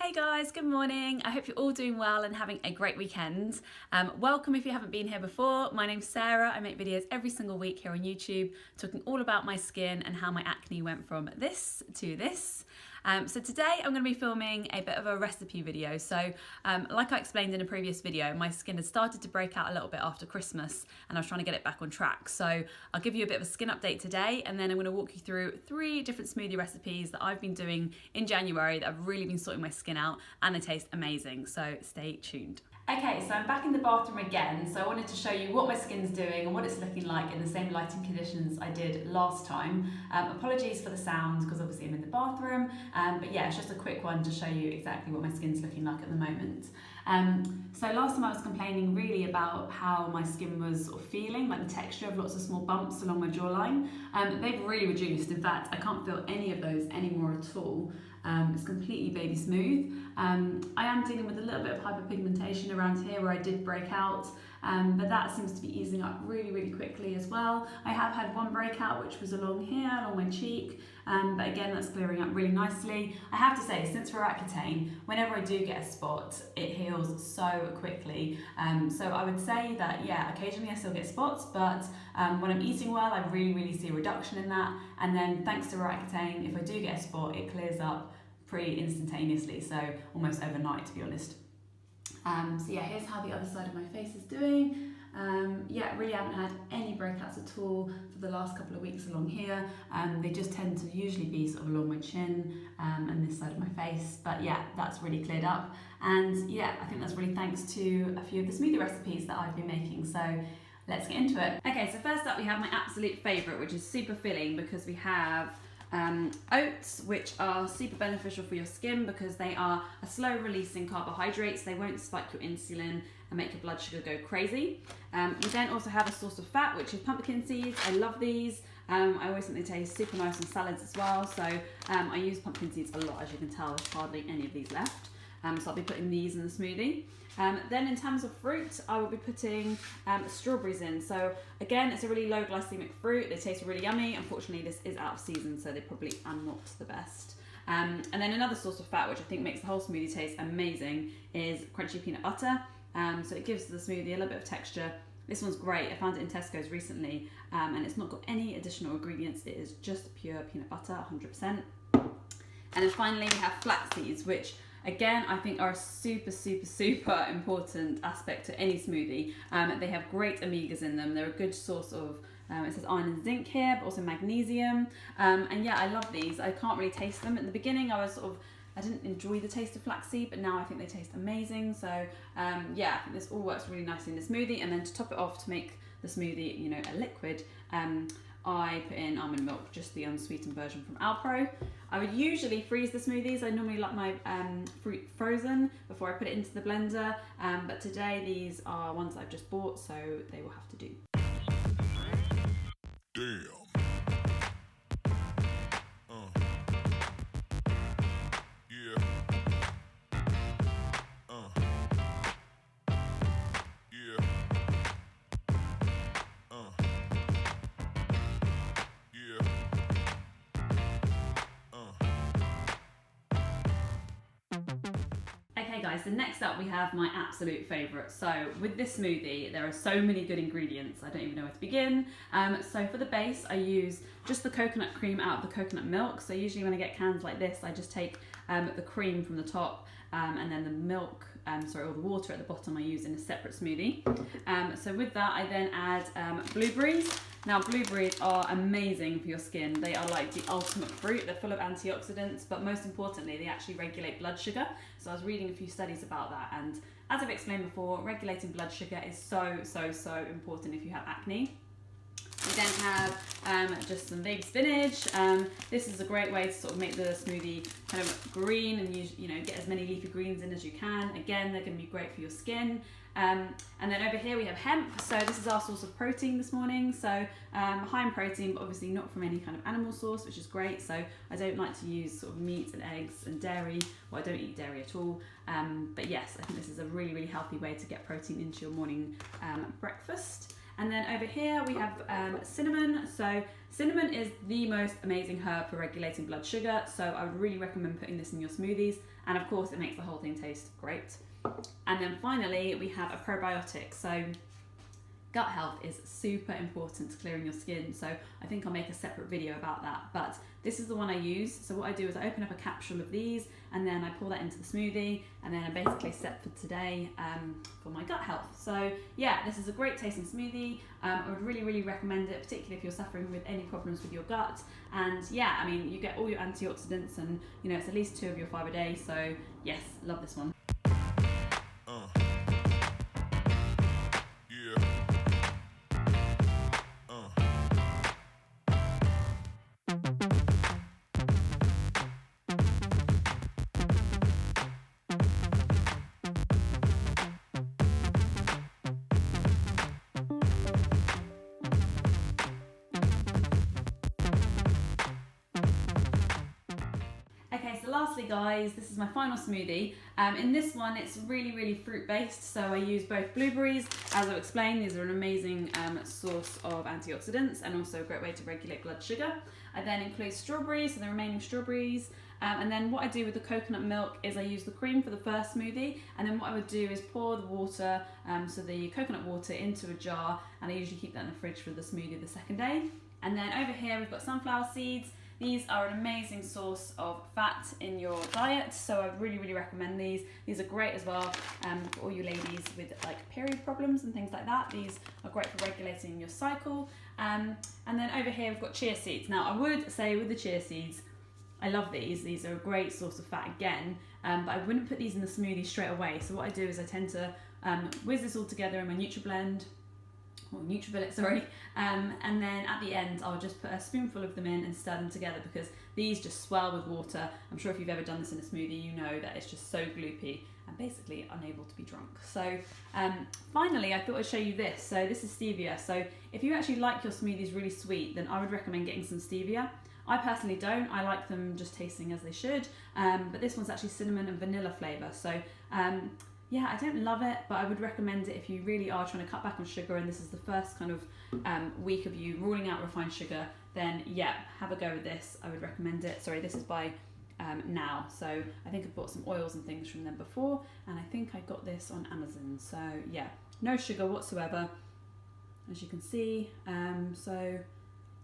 Hey guys, good morning. I hope you're all doing well and having a great weekend. Welcome if you haven't been here before. My name's Sarah. I make videos every single week here on YouTube talking all about my skin and how my acne went from this to this. So today I'm going to be filming a bit of a recipe video. So like I explained in a previous video, my skin had started to break out a little bit after Christmas and I was trying to get it back on track. So I'll give you a bit of a skin update today, and then I'm going to walk you through 3 different smoothie recipes that I've been doing in January that have really been sorting my skin out, and they taste amazing. So stay tuned. Okay, so I'm back in the bathroom again, so I wanted to show you what my skin's doing and what it's looking like in the same lighting conditions I did last time. Apologies for the sound because obviously I'm in the bathroom, but yeah, it's just a quick one to show you exactly what my skin's looking like at the moment. So last time I was complaining really about how my skin was sort of feeling, like the texture of lots of small bumps along my jawline. They've really reduced. In fact, I can't feel any of those anymore at all. It's completely baby smooth. I am dealing with a little bit of hyperpigmentation around here where I did break out, but that seems to be easing up really quickly as well. I have had one breakout which was along here, along my cheek, but again that's clearing up really nicely. I have to say, since Accutane, whenever I do get a spot, it heals so quickly. So I would say that yeah, occasionally I still get spots, but when I'm eating well, I really see a reduction in that. And then thanks to Accutane, if I do get a spot, it clears up pretty instantaneously, so almost overnight to be honest. So yeah, here's how the other side of my face is doing. Yeah, really haven't had any breakouts at all for the last couple of weeks along here. They just tend to usually be sort of along my chin and this side of my face, but yeah, that's really cleared up. And yeah, I think that's really thanks to a few of the smoothie recipes that I've been making, so let's get into it. Okay, so first up we have my absolute favourite, which is super filling because we have oats, which are super beneficial for your skin because they are a slow releasing carbohydrates. They won't spike your insulin and make your blood sugar go crazy. We then also have a source of fat, which is pumpkin seeds. I love these. I always think they taste super nice on salads as well, so I use pumpkin seeds a lot. As you can tell, there's hardly any of these left. So I'll be putting these in the smoothie. Then in terms of fruit, I will be putting strawberries in. So again, it's a really low glycemic fruit. They taste really yummy. Unfortunately, this is out of season, so they probably are not the best. And then another source of fat, which I think makes the whole smoothie taste amazing, is crunchy peanut butter. So it gives the smoothie a little bit of texture. This one's great. I found it in Tesco's recently, and it's not got any additional ingredients. It is just pure peanut butter, 100%. And then finally, we have flax seeds, which again, I think are a super important aspect to any smoothie. They have great omegas in them. They're a good source of, it says iron and zinc here, but also magnesium. And yeah, I love these. I can't really taste them. At the beginning, I didn't enjoy the taste of flaxseed, but now I think they taste amazing. So yeah, I think this all works really nicely in the smoothie. And then to top it off, to make the smoothie, you know, a liquid, I put in almond milk, just the unsweetened version from Alpro. I would usually freeze the smoothies. I normally like my fruit frozen before I put it into the blender, but today these are ones I've just bought, so they will have to do. Damn. Yeah. Yeah. Yeah. Okay guys, so next up we have my absolute favourite. So with this smoothie, there are so many good ingredients, I don't even know where to begin. So for the base, I use just the coconut cream out of the coconut milk. So usually when I get cans like this, I just take the cream from the top and then the milk, or the water at the bottom I use in a separate smoothie. So with that, I then add blueberries. Now blueberries are amazing for your skin. They are like the ultimate fruit. They're full of antioxidants, but most importantly, they actually regulate blood sugar. So I was reading a few studies about that, and as I've explained before, regulating blood sugar is so important if you have acne. We then have just some baby spinach. This is a great way to sort of make the smoothie kind of green and you know, get as many leafy greens in as you can. Again, they're going to be great for your skin. And then over here we have hemp. So this is our source of protein this morning. So high in protein, but obviously not from any kind of animal source, which is great. So I don't like to use sort of meat and eggs and dairy. Well, I don't eat dairy at all. But yes, I think this is a really healthy way to get protein into your morning breakfast. And then over here we have cinnamon. So cinnamon is the most amazing herb for regulating blood sugar, so I would really recommend putting this in your smoothies, and of course it makes the whole thing taste great. And then finally we have a probiotic. So gut health is super important to clearing your skin, so I think I'll make a separate video about that, but this is the one I use. So what I do is I open up a capsule of these and then I pour that into the smoothie, and then I'm basically set for today for my gut health. So yeah, this is a great tasting smoothie. I would really recommend it, particularly if you're suffering with any problems with your gut. And yeah, I mean, you get all your antioxidants, and you know, it's at least 2 of your 5 a day, so yes, love this one. Okay, so lastly guys, this is my final smoothie. In this one, it's really fruit based, so I use both blueberries. As I've explained, these are an amazing source of antioxidants and also a great way to regulate blood sugar. I then include strawberries, so the remaining strawberries. And then what I do with the coconut milk is I use the cream for the first smoothie, and then what I would do is pour the water, so the coconut water, into a jar, and I usually keep that in the fridge for the smoothie the second day. And then over here we've got sunflower seeds. These are an amazing source of fat in your diet, so I really recommend these. These are great as well for all you ladies with like period problems and things like that. These are great for regulating your cycle. And then over here we've got chia seeds. Now I would say with the chia seeds, I love these. These are a great source of fat again, but I wouldn't put these in the smoothie straight away. So what I do is I tend to whiz this all together in my NutriBlend, or NutriBullet, sorry, and then at the end I'll just put a spoonful of them in and stir them together, because these just swell with water. I'm sure if you've ever done this in a smoothie, you know that it's just so gloopy and basically unable to be drunk. So finally I thought I'd show you this. So this is stevia. So if you actually like your smoothies really sweet, then I would recommend getting some stevia. I personally don't. I like them just tasting as they should, but this one's actually cinnamon and vanilla flavour. So yeah, I don't love it, but I would recommend it if you really are trying to cut back on sugar and this is the first kind of week of you ruling out refined sugar, then yeah, have a go with this. I would recommend it. Sorry, this is by Now. So I think I've bought some oils and things from them before, and I think I got this on Amazon. So yeah, no sugar whatsoever, as you can see. So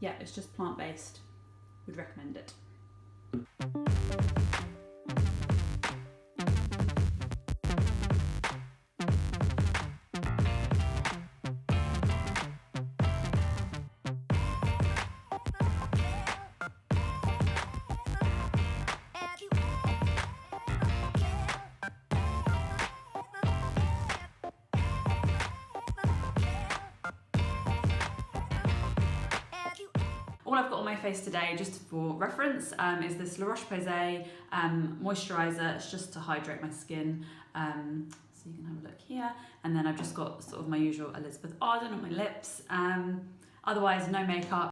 yeah, it's just plant-based. Would recommend it. All I've got on my face today, just for reference, is this La Roche-Posay moisturiser. It's just to hydrate my skin. So you can have a look here. And then I've just got sort of my usual Elizabeth Arden on my lips. Otherwise, no makeup.